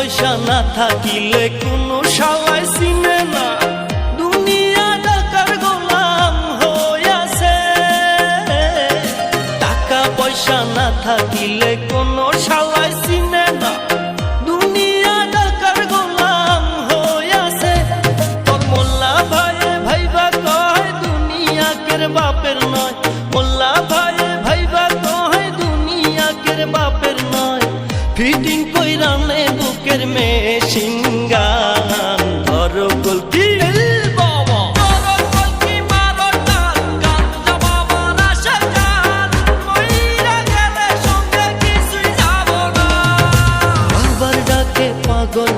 পয়সা না থাকিলে কোনো শালায় চিনে না, দুনিয়া টাকার গোলাম হইয়াছে। টাকা পয়সা না থাকিলে কোনো শালায় চিনে না, দুনিয়া টাকার গোলাম হইয়াছে। তোর মোল্লা ভাইয়ে ভাইবা কয় দুনিয়া কের বাপের নয়, মোল্লা ভাইয়ে ভাইবা কয় দুনিয়া কের বাপের নয়। ফিটিং কইরা নে বুকের মেশিন গান, ধরো গলকি বাবা ধরো গলকি মারো টান, গাঞ্জা বাবার আশা গান, মইরা গেলে সঙ্গে কিছুই যাব না। বাবার ডাকে পাগল